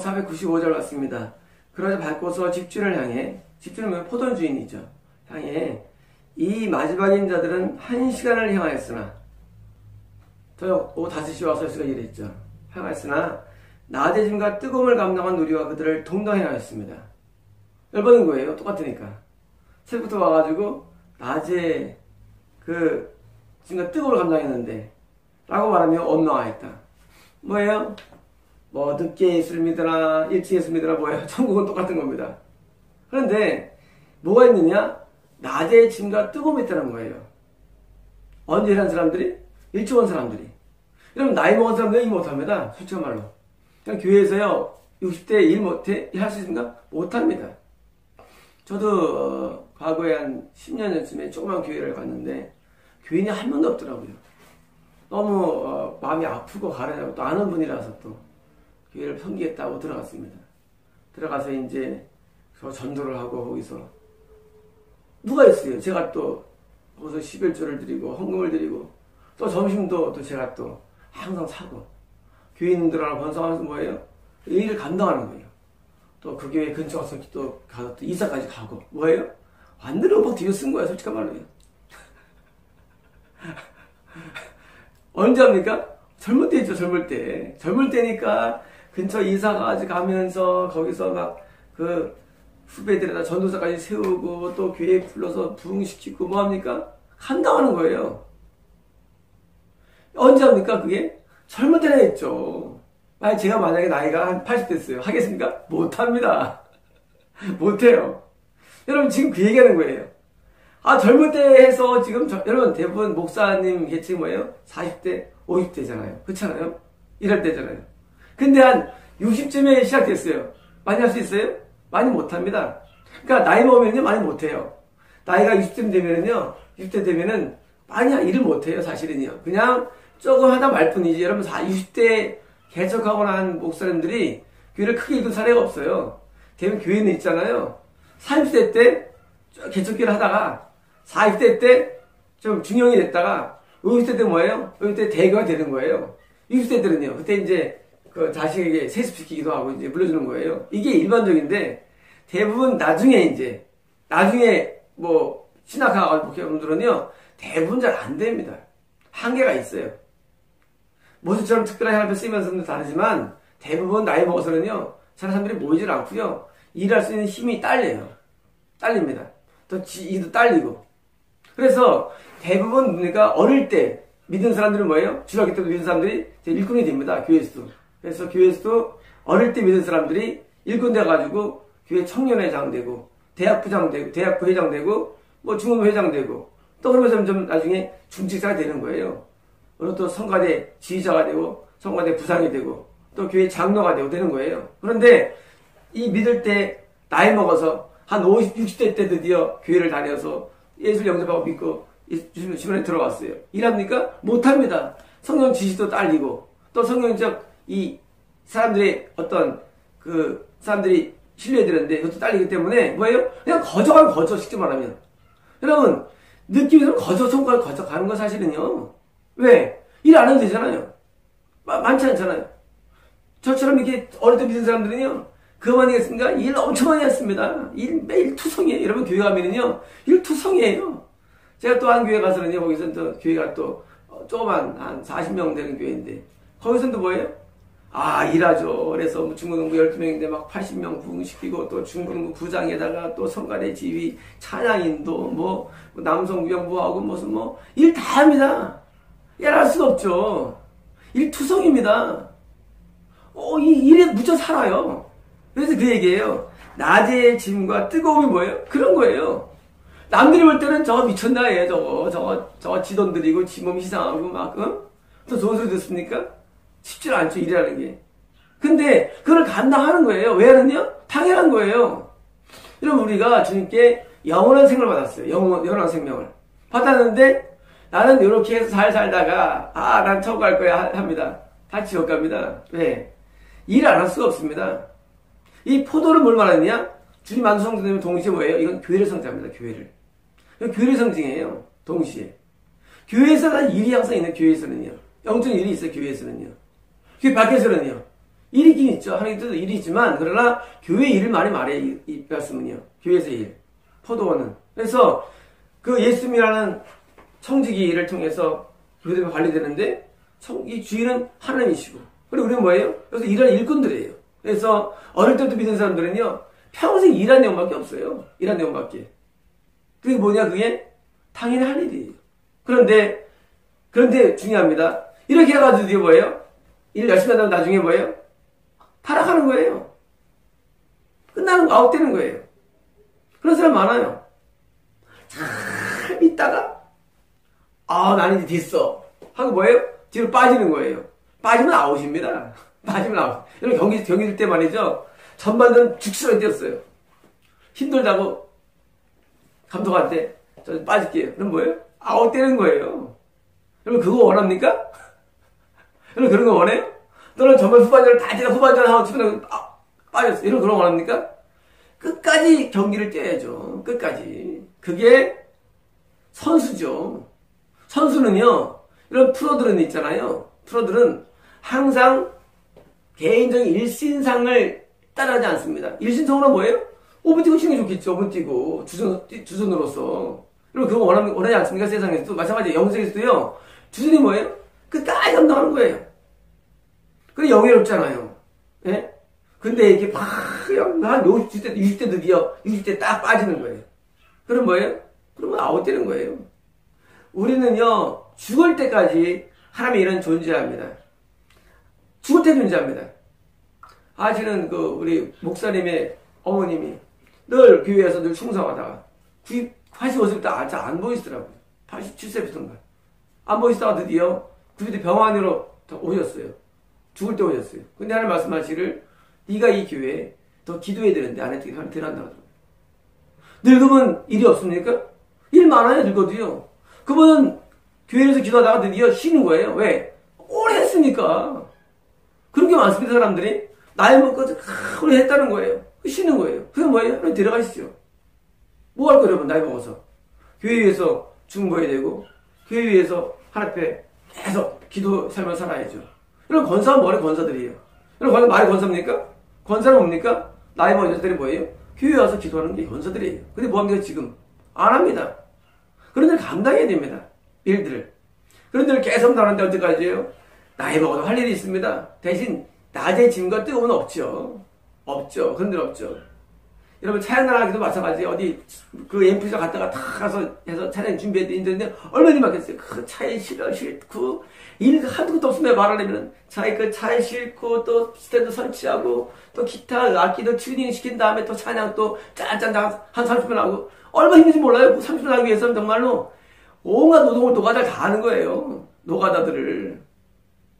495절 왔습니다. 그러자 밟고서 집주인을 향해, 집주인은 포도원 주인이죠. 향해 이 마지막인 자들은 1시간을 향하였으나, 저녁 오후 5시에 와서 예수가 이랬죠. 향하였으나 낮의 짐과 뜨거움을 감당한 우리와 그들을 동등하게 하였습니다. 열받은 거예요. 똑같으니까. 새벽부터 와가지고 낮에 그 짐과 뜨거움을 감당했는데 라고 말하며 원망하였다. 뭐예요? 뭐 늦게 예수를 믿으나 일찍 예수를 믿으나 뭐예요? 천국은 똑같은 겁니다. 그런데 뭐가 있느냐? 낮의 짐과 뜨거움이 있다는 거예요. 언제 일한 사람들이? 일찍 온 사람들이. 여러분 나이 먹은 사람들은 일 못합니다. 솔직한 말로. 그냥 교회에서요 60대 일 못해? 일 할 수 있습니까? 못합니다. 저도 과거에 한 10년 전쯤에 조그만 교회를 갔는데 교인이 한 명도 없더라고요. 너무 마음이 아프고 가라냐고 또 아는 분이라서 또 교회를 섬기겠다고 들어갔습니다. 들어가서 이제 저 전도를 하고 거기서 누가 있어요? 제가 또 거기서 11조를 드리고 헌금을 드리고 또 점심도 또 제가 또 항상 사고 교인들하고 번성하면서 뭐예요? 이 일을 감당하는 거예요. 또 그 교회 근처 가서 또 가서 또 이사까지 가고 뭐예요? 완전히 막 뒤로 쓴 거야 솔직한 말로요. 언제 합니까? 젊을 때 있죠. 젊을 때. 젊을 때니까 근처 이사까지 가면서 거기서 막 그 후배들에다 전도사까지 세우고 또 교회에 불러서 부흥시키고 뭐합니까? 감당하는 거예요. 언제 합니까 그게? 젊을 때나 했죠. 아니 제가 만약에 나이가 한 80 됐어요. 하겠습니까? 못합니다. 못해요. 여러분 지금 그 얘기하는 거예요. 아 젊을 때 해서 지금 여러분 대부분 목사님 계층이 뭐예요? 40대 50대잖아요. 그렇잖아요. 이럴 때잖아요. 근데 한 60쯤에 시작됐어요. 많이 할 수 있어요? 많이 못합니다. 그러니까 나이 먹으면요 많이 못해요. 나이가 60쯤 되면은요 60대 되면은 많이 일을 못해요. 사실은요. 그냥 조금 하다 말 뿐이지. 여러분 60대 개척하고 난 목사님들이 교회를 크게 이끈 사례가 없어요. 대부분 교회는 있잖아요. 30대 때 개척기를 하다가 40대 때 좀 중형이 됐다가 50대 때 뭐예요? 50대 대교가 되는 거예요. 60대 때는요. 그때 이제 그 자식에게 세습시키기도 하고 이제 물려주는 거예요. 이게 일반적인데 대부분 나중에 뭐 신학하고 목회자분들은요 대부분 잘 안 됩니다. 한계가 있어요. 모두처럼 특별하게 하나님 쓰이면서는 다르지만 대부분 나이 먹어서는요 사는 사람들이 모이질 않고요 일할 수 있는 힘이 딸립니다. 또 이도 딸리고. 그래서 대부분 그러니까 어릴 때 믿은 사람들은 뭐예요? 주일학교 때도 믿은 사람들이 일꾼이 됩니다. 교회에서도. 그래서 교회에서도 어릴 때 믿은 사람들이 일꾼 돼가지고 교회 청년회장 되고 대학부장 되고 대학부 회장 되고 뭐 중흥 회장 되고 또 그러면서 좀 나중에 중직자가 되는 거예요. 그리고 또 성가대 지휘자가 되고 성가대 부상이 되고 또 교회 장로가 되고 되는 거예요. 그런데 이 믿을 때 나이 먹어서 한 50, 60대 때 드디어 교회를 다녀서 예수를 영접하고 믿고 주변에 들어갔어요. 일합니까? 못합니다. 성령 지시도 딸리고 또 성령적 이 사람들의 어떤 그 사람들이 신뢰해야 되는데 그것도 딸리기 때문에 뭐예요? 그냥 거저가면 거저 쉽게 말하면. 여러분 느낌에서는 거저 손가락 거저 가는 건 사실은요. 왜? 일 안 해도 되잖아요. 많지 않잖아요. 저처럼 이렇게 어릴 때 믿은 사람들은요. 그만이겠습니까? 일 엄청 많이 했습니다. 일 매일 투성이에요. 여러분 교회 가면은요. 일 투성이에요. 제가 또 한 교회 가서는요. 거기서는 또 교회가 또 조그만 한 40명 되는 교회인데 거기서는 또 뭐예요? 일하죠. 그래서 뭐 중고등부 12명인데 막 80명 부흥시키고 또 중고등부 부장에다가 또 성가대 지휘, 찬양인도 뭐 남성부영부하고 무슨 뭐 일 다 합니다. 일할 수가 없죠. 일 투성입니다. 이 일에 묻혀 살아요. 그래서 그 얘기예요. 낮의 짐과 뜨거움이 뭐예요? 그런 거예요. 남들이 볼 때는 저거 미쳤나 얘 저거 지돈 들이고 지몸 희생하고 막 또 좋은 소리 듣습니까? 쉽지 않죠 일이라는 게. 근데 그걸 감당하는 거예요. 왜 하느냐? 당연한 거예요. 여러분 우리가 주님께 영원한 생명을 받았어요. 영원한 생명을 받았는데 나는 이렇게 해서 잘 살다가 난 천국 갈 거야 합니다. 다 지옥 갑니다. 왜? 일 안 할 수가 없습니다. 이 포도를 뭘 말하느냐? 주님 만수 성전되면 동시에 뭐예요? 이건 교회를 상징합니다. 교회를 상징해요. 동시에. 교회에서는 일이 항상 있는 교회에서는요. 영적인 일이 있어요. 교회에서는요. 교회 밖에서는요. 일이 있긴 있죠. 하나님 뜻도 일이 있지만, 그러나 교회 일을 많이 말해요. 이 말씀은요. 교회에서 일. 포도원은. 그래서 그 예수님이라는 청지기를 통해서 교회가 관리되는데, 이 주인은 하나님이시고. 그리고 우리는 뭐예요? 그래서 일하는 일꾼들이에요. 그래서 어릴 때부터 믿은 사람들은요, 평생 일한 내용밖에 없어요. 일한 내용밖에. 그게 뭐냐, 그게? 당연히 할 일이에요. 그런데 중요합니다. 이렇게 해가지고 이게 뭐예요? 일 열심히 하다가 나중에 뭐예요? 타락하는 거예요. 끝나는 거, 아웃되는 거예요. 그런 사람 많아요. 잘 믿다가, 나는 이제 됐어. 하고 뭐예요? 뒤로 빠지는 거예요. 빠지면 아웃입니다. 빠지면 아웃. 여러분 경기 뛸 때 말이죠. 전반전 죽수로 뛰었어요. 힘들다고 감독한테 저 빠질게요. 그럼 뭐예요? 아웃되는 거예요. 여러분 그거 원합니까? 여러분 그런 거 원해요? 너는 전반 후반전을 다 뛰다 후반전 하고 치면 빠졌어. 이런 그런 거 원합니까? 끝까지 경기를 뛰어야죠. 끝까지. 그게 선수죠. 선수는요. 이런 프로들은 있잖아요. 프로들은 항상 개인적인 일신상을 따라하지 않습니다. 일신상으로 뭐예요? 5분 뛰고 치는 게 좋겠죠. 5분 뛰고 주전으로서. 여러분 그거 원하지 않습니까? 세상에서도 마찬가지예요. 영생에서도요. 주전이 뭐예요? 끝까지 감당하는 거예요. 그게 영예롭잖아요. 예? 근데 이렇게 막 한 50대, 60대 드디어 60대 딱 빠지는 거예요. 그럼 뭐예요? 그러면 아웃되는 거예요. 우리는요. 죽을 때까지 하나님의 일은 존재합니다. 죽을 때 존재합니다. 아시는 우리 목사님의 어머님이 늘 교회에서 늘 충성하다가 85세부터 잘 안 보이시더라고요. 87세부터인가. 안 보이시다가 드디어 90대 병원으로 오셨어요. 죽을 때 오셨어요. 근데 하나님 말씀하시기를 네가 이 교회에 더 기도해야 되는데 안 했더니 하나님 들어간다고 하더라고요. 늙으면 일이 없습니까? 일 많아요. 늙어도요. 그분은 교회에서 기도하다가 드디어 쉬는 거예요. 왜? 오래 했으니까. 그런 게 많습니다. 사람들이. 나이 먹고 오래 했다는 거예요. 쉬는 거예요. 그게 뭐예요? 그럼 들어가시죠. 뭐 할 거예요, 여러분? 나이 먹어서. 교회 위해서 중보해야 되고 교회 위해서 하나님 앞에 계속 기도 삶을 살아야죠. 이런 권사는 뭐래? 권사들이에요. 여러분 말이 권사입니까? 권사는 뭡니까? 나이 먹은 여자들이 뭐예요? 교회에 와서 기도하는 게 권사들이에요. 근데 뭐합니까 지금? 안 합니다. 그런 데를 감당해야 됩니다. 일들을. 그런 데를 계속 나가는데 언제까지예요? 나이 먹어도 할 일이 있습니다. 대신 낮에 짐과 뜨거움은 없죠. 없죠. 그런 데는 없죠. 여러분 차량 나가기도 마찬가지. 어디 그 엠프에서 갔다가 다 가서 해서 차량 준비해야 되는데 얼마나 많겠어요. 그 차에 싣고 일 한두 것도 없으면 말하려면 그 차에 싣고 또 스탠드 설치하고 또 기타 악기도 튜닝 시킨 다음에 또 찬양 또 짠짠 한 30분 하고 얼마나 힘든지 몰라요. 30분 하기 위해서는 정말로 온갖 노동을 노가다를 다 하는 거예요. 노가다들을.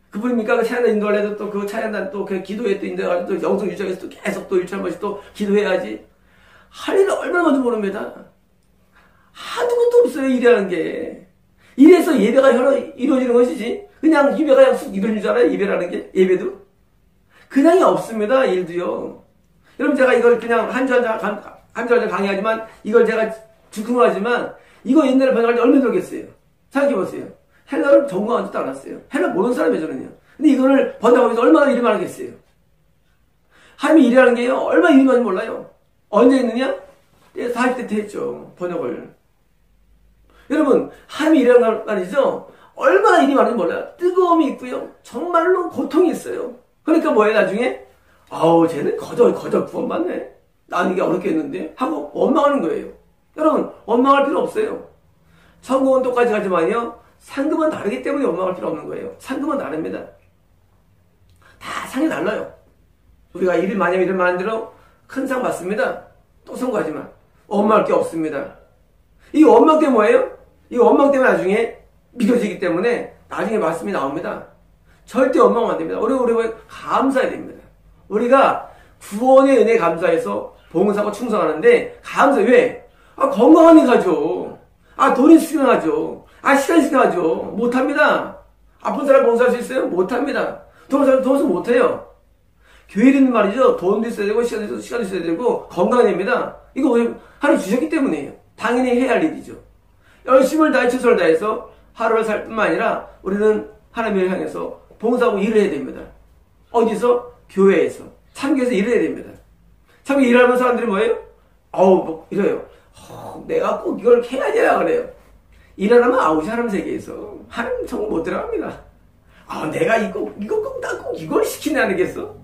그분입니까? 그 찬양 인도하려도 또 그 찬양단 또 그 기도회 또 인도해가지고 또 영성 유지하기 위해서 또 계속 또 일주일 한 번씩 또 기도해야지. 할 일은 얼마나 많은지 모릅니다. 한두 것도 없어요. 일하는 게. 이래서 예배가 이루어지는 것이지. 그냥 예배가 쑥 이루어지는 줄 알아요? 예배라는 게. 예배도. 그냥이 없습니다. 일도요. 여러분 제가 이걸 그냥 한 줄 한 줄 강의하지만 이걸 제가 즉흥하지만 이거 옛날에 번역할 때 얼마나 들었겠어요. 생각해보세요. 헬라를 전공하지도 않았어요. 헬라 모르는 사람이에요, 저는요. 근데 이거를 번역하면서 얼마나 일이 많았겠어요. 하나님이 일이라는 게요, 얼마나 일이 많은지 몰라요. 언제 했느냐? 40대 때 했죠, 번역을. 여러분, 하나님이 일이라는 건 말이죠, 얼마나 일이 많은지 몰라요. 뜨거움이 있고요, 정말로 고통이 있어요. 그러니까 뭐예요, 나중에? 쟤는 거저 구원받네. 나는 이게 어렵겠는데? 하고 원망하는 거예요. 여러분, 원망할 필요 없어요. 천국은 똑같이 가지만요, 상금은 다르기 때문에 원망할 필요 없는 거예요. 상금은 다릅니다. 다 상이 달라요. 우리가 일을 많이 하는 대로 큰 상 받습니다. 또 선거하지만 원망할 게 없습니다. 이 원망 때문에 뭐예요? 이 원망 때문에 나중에 믿어지기 때문에 나중에 말씀이 나옵니다. 절대 원망하면 안 됩니다. 우리 감사해야 됩니다. 우리가 구원의 은혜에 감사해서 봉사하고 충성하는데 감사해. 왜? 건강하니 가죠. 돈이 있으면 하죠. 시간 있으면 하죠. 못합니다. 아픈 사람 봉사할 수 있어요? 못합니다. 돈 없으면 못해요. 교회는 말이죠. 돈도 있어야 되고 시간도 있어야 되고 건강해야 됩니다. 이거 하나님 주셨기 때문이에요. 당연히 해야 할 일이죠. 열심을 다해 최선을 다해서 하루를 살 뿐만 아니라 우리는 하나님을 향해서 봉사하고 일을 해야 됩니다. 어디서? 교회에서, 참교에서 일을 해야 됩니다. 참교 일하는 사람들이 뭐예요? 뭐 이래요. 내가 꼭 이걸 해야 되나 그래요. 일하려면 아웃이 하나님 세계에서 하나님 정말 못 들어갑니다. 내가 꼭 이걸 시키냐 겠어?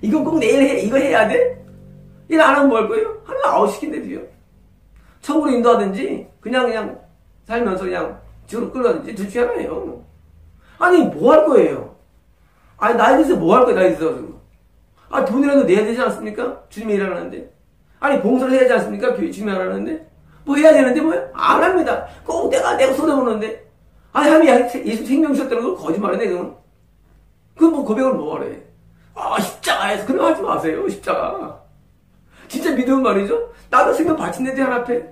이거 꼭 내일 이거 해야 돼? 일 안 하면 뭐 할 거예요? 하나님 아웃 시킨대도요. 천국으로 인도하든지 그냥 살면서 그냥 지구로 끌어든지 둘 중에 하나예요. 아니 뭐 할 거예요? 나에 대해서 뭐 할 거예요? 나에 대해서 돈이라도 내야 되지 않습니까? 주님이 일하는데. 봉사를 해야지 않습니까? 주님이 일하는데. 뭐 해야 되는데 뭐예요? 안 합니다. 꼭 내가 손해보는데. 하나님이 예수 생명 주셨다는 건 거짓말이네, 그건. 뭐 고백을 뭐 하래? 십자가에서. 그런 거 하지 마세요, 십자가. 진짜 믿으면 말이죠? 나도 생명 바친데, 하나 앞에.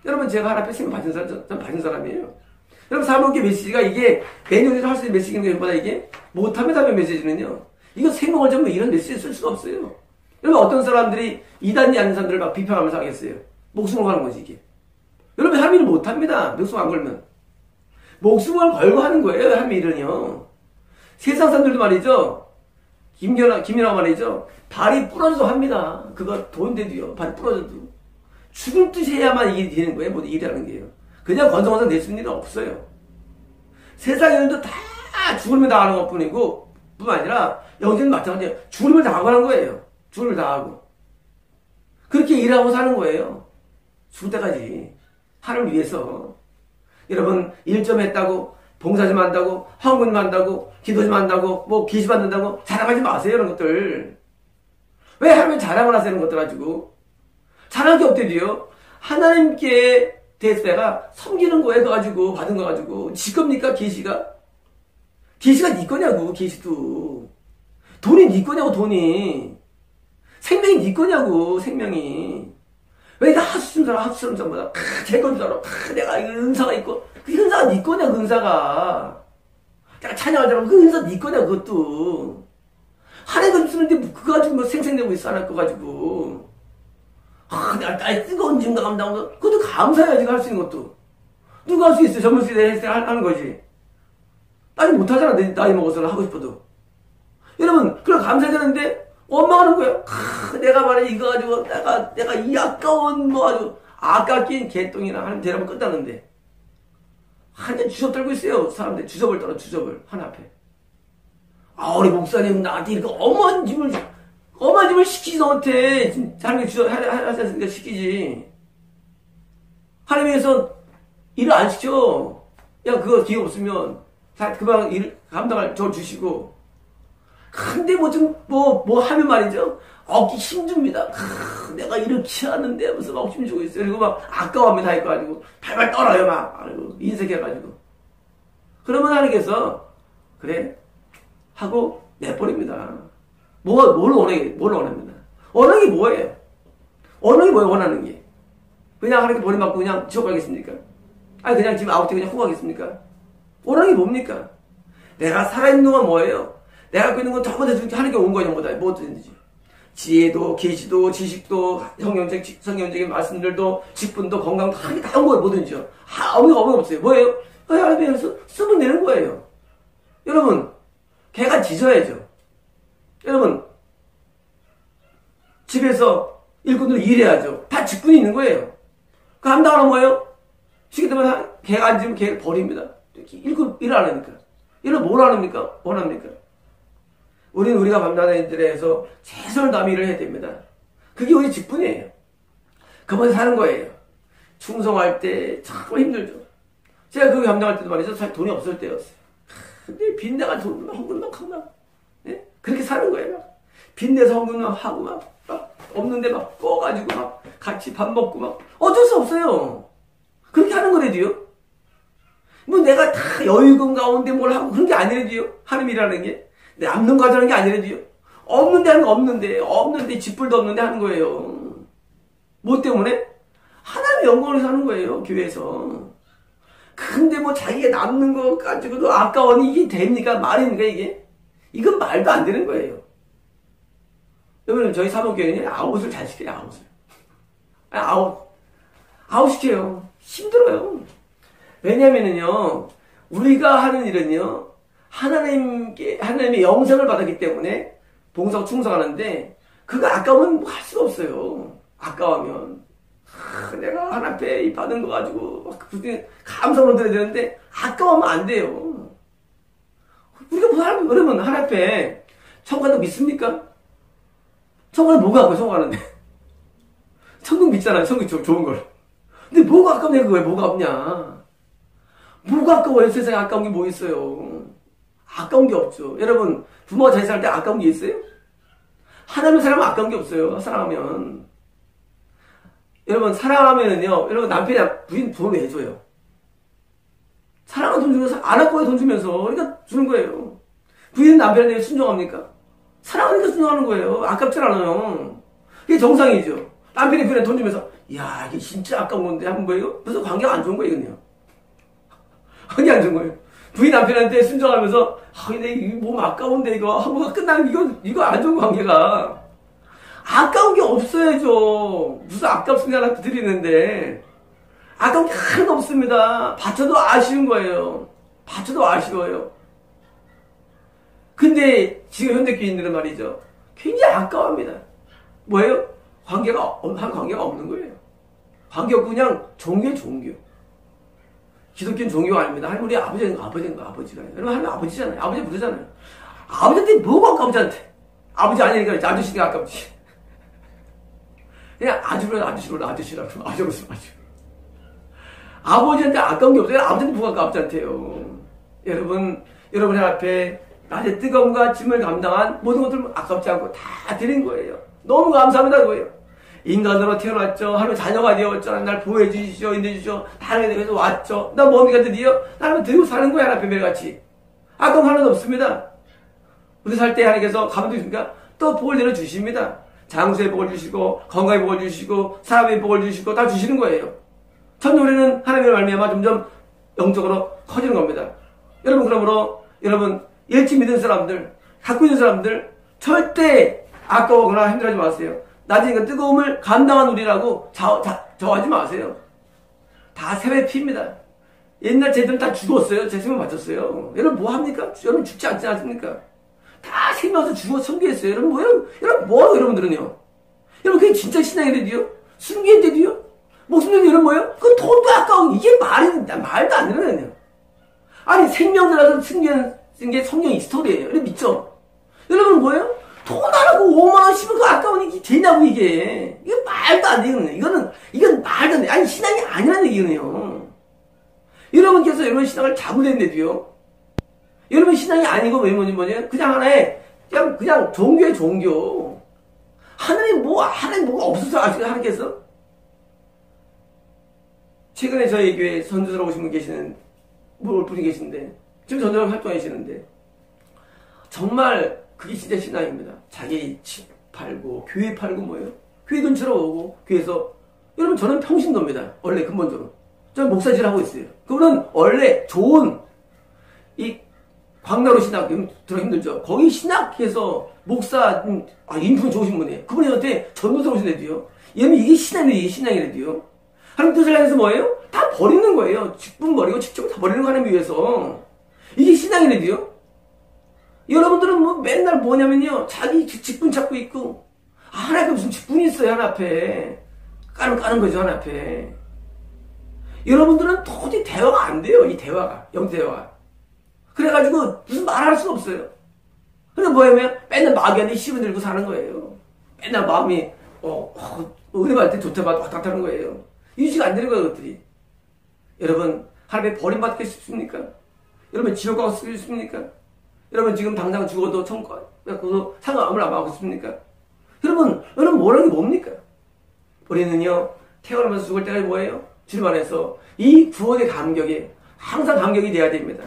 여러분, 제가 하나 앞에 생명 바친 사람, 전 바친 사람이에요. 여러분, 사모교회 메시지가 이게, 매년에도 할 수 있는 메시지인 것보다 이게, 못하면 다면 메시지는요, 이거 생명을 전부 이런 메시지 쓸 수가 없어요. 여러분, 어떤 사람들이 이단이 아닌 사람들을 막 비판하면서 하겠어요. 목숨을 거는 거지, 이게. 여러분, 하나님 일을 못합니다. 목숨 안 걸면. 목숨을 걸고 하는 거예요, 하나님 일은요. 세상 사람들도 말이죠. 김연아 말이죠. 발이 부러져도 합니다. 그거 돈인데도요. 발이 부러져도. 죽을 듯이 해야만 이게 되는 거예요. 뭐 일이라는 게요. 그냥 건성건성 내쓰는 일은 없어요. 세상 일도 다 죽으면 당하는 것 뿐이고, 뿐만 아니라, 여기는 마찬가지예요. 죽으면 당하고 하는 거예요. 죽으면 당하고. 그렇게 일하고 사는 거예요. 죽을 때까지. 하나님을 위해서. 여러분, 일 좀 했다고, 봉사 좀 한다고, 헌금 좀 한다고, 기도 좀 한다고, 뭐 계시 받는다고 자랑하지 마세요, 이런 것들. 왜 하나님 자랑을 하세요, 이런 것들 가지고. 자랑할 게 없대도요. 하나님께 대해서 내가 섬기는 거에 가지고 받은 거 가지고 지 겁니까, 계시가? 계시가 네 거냐고, 계시도. 돈이 네 거냐고, 돈이. 생명이 네 거냐고, 생명이. 왜 나 학수는 전부다. 제 건 줄 알아. 내가 은사가 있고. 그 은사가 네 거냐, 그 은사가. 내가 찬양하자면 그 은사 네 거냐, 그것도. 하나님 쓰는데 그거 가지고 뭐 생생내고 있어, 하나 거 가지고. 나의 뜨거운 증가 감당하면서. 그것도 감사해야지, 할 수 있는 것도. 누가 할 수 있어요? 젊은 시대에 하는 거지. 빨리 못하잖아, 나이 먹어서는 하고 싶어도. 여러분, 그럼 감사해야 되는데, 원망하는 거예요. 내가 말이야, 이거 가지고, 내가 이 아까운, 뭐 아주, 아깝긴 개똥이나 하는 대답을 끝났는데. 한잔 주접 떨고 있어요. 사람들 주접을 떨어, 주접을. 하나 앞에. 우리 목사님 나한테 이렇게 엄한 짐을 시키지, 너한테. 하나님이 하지 않으니까 시키지. 하나님에서 일을 안 시켜. 그냥 그거 기회 없으면, 그만 일 감당할 저 주시고. 근데 뭐 하면 말이죠. 어깨 힘줍니다. 내가 이렇게 하는데 무슨 막 힘주고 있어요. 그리고 막 아까워하면 다 있고 발발 떨어요, 막. 아이고, 인색해가지고. 그러면 하나님께서, 그래. 하고 내버립니다. 뭘 원합니다. 원하는 게 뭐예요? 원하는 게 뭐예요, 원하는 게? 그냥 하나님께 버림받고 그냥 지옥 가겠습니까? 그냥 지금 아웃 때 그냥 후고 가겠습니까? 원하는 게 뭡니까? 내가 살아있는 동안 뭐예요? 내가 갖고 있는 건 전부 다 하나님께 온 거예요, 전부 다. 뭐든지. 지혜도, 계시도, 지식도, 성경적인 말씀들도, 직분도, 건강도, 하나님께 다 온 거예요, 뭐든지요. 없는 거 없어요. 뭐예요? 하나님께서 쓰면 되는 거예요. 여러분, 개가 짖어야죠. 여러분, 집에서 일꾼들 일해야죠. 다 직분이 있는 거예요. 그 감당하는 거예요? 시기 때문에 개가 앉으면 개를 버립니다. 일꾼 일을 안 하니까. 일을 뭘 하십니까? 원합니까? 우리는 우리가 감당하는 일들에서 최선을 다하며 일을 해야 됩니다. 그게 우리 직분이에요. 그번에 사는 거예요. 충성할 때 참 힘들죠. 제가 그거 감당할 때도 말이죠. 사실 돈이 없을 때였어요. 근데 빚내가 헌금만 하고 예? 그렇게 사는 거예요. 빚내서 헌금만 하고 막 없는데 막 꺼가지고 막 같이 밥 먹고 막 어쩔 수 없어요. 그렇게 하는 거래도요. 뭐 내가 다 여유금 가운데 뭘 하고 그런 게 아니래도요. 하나님이라는 게. 남는 거 하자는 게 아니래도요. 없는데 하는 거 없는데 집불도 없는데 하는 거예요. 뭐 때문에? 하나님의 영광을 위해서 하는 거예요. 교회에서. 근데 뭐 자기가 남는 거 가지고도 아까워니 이게 됩니까? 말입니까 이게? 이건 말도 안 되는 거예요. 여러분 저희 사목교회는 아웃을 잘 시켜요. 아웃 시켜요. 힘들어요. 왜냐면은요 우리가 하는 일은요 하나님의 영상을 받았기 때문에 봉사하고 충성하는데 그거 아까우면 할 수가 없어요. 아까우면 내가 하나님 앞에 이 받은 거 가지고 감사로 드려야 되는데 아까우면 안 돼요. 우리가 뭐 하면 그러면 하나님 앞에 천국도 믿습니까? 천국은 뭐가 아까워 천국하는데 천국 믿잖아요. 천국 좋은 걸. 근데 뭐가 아깝냐 그거야. 뭐가 없냐. 뭐가 아까워요. 세상에 아까운 게 뭐 있어요. 아까운 게 없죠. 여러분 부모가 잘 살 때 아까운 게 있어요? 하나님을 사랑하면 아까운 게 없어요. 사랑하면. 여러분 사랑하면은요. 여러분 남편이 부인 돈을 왜 줘요? 사랑은 돈 주면서 안 아까워요. 돈 주면서. 그러니까 주는 거예요. 부인은 남편한테 순종합니까? 사랑하니까 순종하는 거예요. 아깝지 않아요. 이게 정상이죠. 남편이 부인한테 돈 주면서 야 이게 진짜 아까운 건데 하는 거예요? 무슨 관계가 안 좋은 거예요. 이건요. 관계 안 좋은 거예요. 부인 남편한테 순종하면서 근데 이 몸 아까운데 이거 한번 끝나면 이거 안 좋은 관계가 아까운 게 없어야죠. 무슨 아깝습니다 하나 드리는데 아까운 게 하나도 없습니다. 바쳐도 아쉬운 거예요. 바쳐도 아쉬워요. 근데 지금 현대교인들은 말이죠. 굉장히 아까워합니다. 뭐예요? 한 관계가 없는 거예요. 관계 없고 그냥 종교의 종교. 기독교는 종교가 아닙니다. 하나님 우리 아버지가. 여러분 하나님 아버지잖아요. 아버지 부르잖아요. 아버지한테 뭐가 아까우지한테. 아버지 아니니까 아저씨가 아깝지. 그냥 아저씨라고 아저씨. 아버지한테 아까운 게 없어요. 아버지한테 뭐가 아깝지않대요. 여러분 앞에 낮의 뜨거움과 짐을 감당한 모든 것들 아깝지 않고 다 드린 거예요. 너무 감사합니다 그거예요. 인간으로 태어났죠. 하나님 자녀가 되었죠. 날 보호해 주시죠. 인도해 주시죠. 하나님에 대해서 왔죠. 나 뭡니까 드디어? 나는 들고 사는 거야. 하나님 매일같이. 아까운 하나도 없습니다. 우리 살 때 하나님께서 가만히 있습니까? 또 복을 내려주십니다. 장수의 복을 주시고 건강의 복을 주시고 사람의 복을 주시고 다 주시는 거예요. 천년에는 하나님의 말미암아 점점 영적으로 커지는 겁니다. 여러분 그러므로 여러분 일찍 믿은 사람들 갖고 있는 사람들 절대 아까워거나 힘들어하지 마세요. 나중에 그 뜨거움을 감당한 우리라고 저하지 마세요. 다 세배 피입니다. 옛날 쟤들은 다 죽었어요. 제 생명 바쳤어요. 여러분 뭐 합니까? 여러분 죽지 않지 않습니까? 다 생명에서 죽어 섬기했어요. 여러분 뭐하고 여러분들은요? 여러분 그게 진짜 신앙인데도요? 순교인데도요? 목숨인데 여러분 뭐예요? 그 돈도 아까운 이게 말도 안 되는 거예요. 아니 생명 들어서 승계한 게 성경 히스토리예요. 여러분 믿죠? 여러분 뭐예요? 돈 하라고 5만원 씹은 거 아까운 이게 되냐고 이게 말도 안 되는 이건 말도 안 돼. 아니 신앙이 아니라는 얘기네요. 여러분께서 여러분 신앙을 잡으려는데도요. 여러분 신앙이 아니고 뭐냐 그냥 하나의 그냥 종교의 종교. 하나님 뭐가 없어서 아직 하나님께서 최근에 저희 교회 전도사로 오신 분이 계신데 지금 전도사로 활동하시는데 정말 그게 진짜 신앙입니다. 자기 집 팔고 교회 팔고 뭐예요? 교회 근처로 오고 교회에서 여러분 저는 평신도입니다. 원래 근본적으로 저는 목사질 하고 있어요. 그분은 원래 좋은 이 광나루 신학 들어 힘들죠. 거기 신학해서 목사 인품 좋으신 분이에요. 그분이 저한테 전도사 오신데도요. 얘는 이게 신앙이래도요. 하나님 뜻을 향해서 뭐예요? 다 버리는 거예요. 직분 버리고 직접 다 버리는 거 하나님 위해서. 이게 신앙이래도요. 여러분들은 뭐 맨날 뭐냐면요. 자기 직분 찾고 있고 하나님께 무슨 직분이 있어요. 하나 앞에. 까는 거죠. 하나 앞에. 여러분들은 도저히 대화가 안 돼요. 이 대화가. 영대화가. 그래가지고 무슨 말할 수가 없어요. 그러니까 뭐냐면 맨날 마귀한테 씨름 들고 사는 거예요. 맨날 마음이 은혜 받을 때 좋다고 왔다 갔다 하는 거예요. 유지가 안 되는 거예요. 그것들이. 여러분 하나님의 버림받기 싶습니까? 여러분 지옥 가고 싶습니까? 여러분 지금 당장 죽어도 천국 가도 상관을 안 하고 싶습니까? 여러분 뭐라는 게 뭡니까? 우리는요 태어나면서 죽을 때까지 뭐예요? 주님 안에서 이 구원의 감격이 항상 감격이 돼야 됩니다.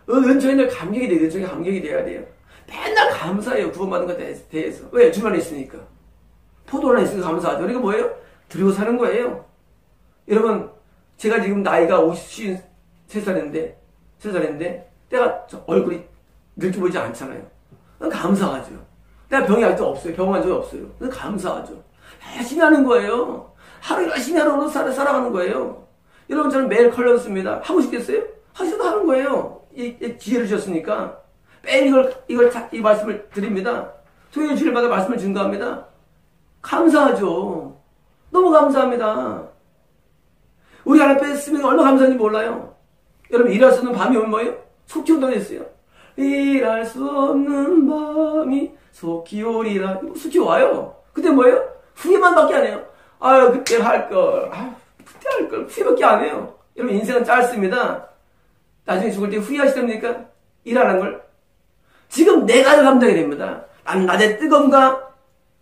은총의 감격이 돼야 돼요. 맨날 감사해요. 구원받은 것에 대해서. 왜? 주님 안에 있으니까. 포도 안에 있으니까 감사하죠. 그러니까 뭐예요? 드리고 사는 거예요. 여러분 제가 지금 나이가 53살인데 내가 얼굴이 늙게 보이지 않잖아요. 감사하죠. 내가 병이 아직도 없어요. 병원 적이 없어요. 감사하죠. 열심히 하는 거예요. 하루 열심히 하루로 살아가는 거예요. 여러분 저는 매일 컬러 씁니다. 하고 싶겠어요? 하셔도 하는 거예요. 이 기회를 주셨으니까 매일 이 말씀을 드립니다. 토요일 주일마다 말씀을 증거합니다. 감사하죠. 너무 감사합니다. 우리 하나님께 쓰면 얼마나 감사한지 몰라요. 여러분, 일할 수 없는 밤이 오면 뭐예요? 속기 온다고 했어요. 일할 수 없는 밤이 속기 오리라. 속기 와요. 근데 뭐예요? 후회만 밖에 안 해요. 아유, 그때 할걸. 그때 할걸. 후회밖에 안 해요. 여러분, 인생은 짧습니다. 나중에 죽을 때 후회하시렵니까? 일하는 걸. 지금 내가 감당이 됩니다. 난 낮에 뜨거움과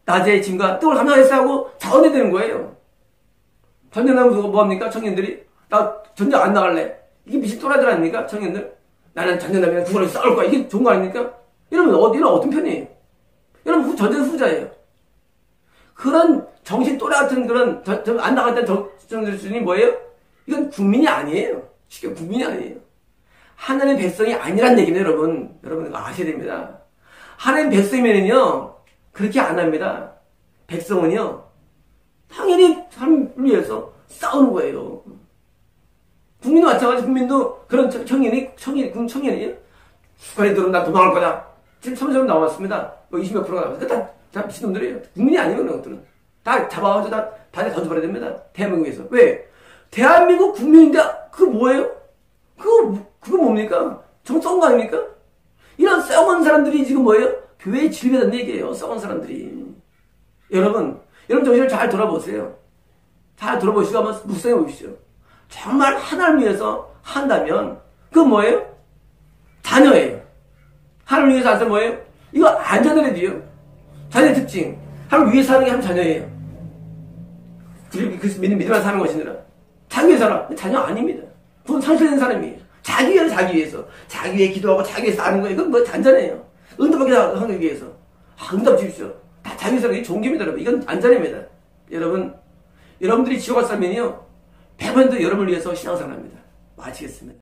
낮에 짐과 뜨거움을 감당해서 하고 자원해야 되는 거예요. 전쟁 나면 뭐합니까? 청년들이. 나 전쟁 안 나갈래. 이게 미친 또라이들 아닙니까? 청년들. 나는 전쟁 나면 누구랑 싸울 거야. 이게 좋은 거 아닙니까? 여러분, 어디는 어떤 편이에요? 여러분, 전쟁 후자예요. 그런 정신 또라이 같은 그런, 안 나갈 때 정신들이 뭐예요? 이건 국민이 아니에요. 쉽게 국민이 아니에요. 하나님의 백성이 아니란 얘기는 여러분 이거 아셔야 됩니다. 하나님의 백성이면은요, 그렇게 안 합니다. 백성은요, 당연히 사람을 위해서 싸우는 거예요. 국민도 마찬가지. 국민도 그런 청년이에요. 북한에 들어오면 나 도망갈 거다. 지금 30명 나왔습니다. 뭐 20몇 프로가 나왔어요. 다 미친놈들이에요. 국민이 아니에요. 그런 것들은. 다 잡아가지고 다 던져버려야 됩니다. 대한민국에서. 왜? 대한민국 국민인데 그거 뭐예요? 그거 뭡니까? 썩은 거 아닙니까? 이런 썩은 사람들이 지금 뭐예요? 교회에 질비하다는 얘기예요. 썩은 사람들이. 여러분 정신을 잘 돌아보세요. 잘 돌아보시고 한번 묵상해 보십시오. 정말 하나님을 위해서 한다면 그건 뭐예요? 자녀예요. 하나님을 위해서 하는 뭐예요? 이거 안전해야 돼요. 자녀의 특징. 하나님을 위해서 하는 게 한 자녀예요. 그래서 믿음만 사는 것이니라. 자기 위해서 살아. 자녀 아닙니다. 그건 상실된 사람이에요. 자기 위해서. 자기 위해 기도하고 자기 위해서 사는 거예요. 그건 뭐 잔잔해요. 응답하게 하기 위해서. 응답 주십시오. 다 자기 위해서 하는 게 좋은 겁니다, 여러분. 이건 안전입니다. 여러분들이 지옥 갈 사람이요. 100번도 여러분을 위해서 신앙생활합니다. 마치겠습니다.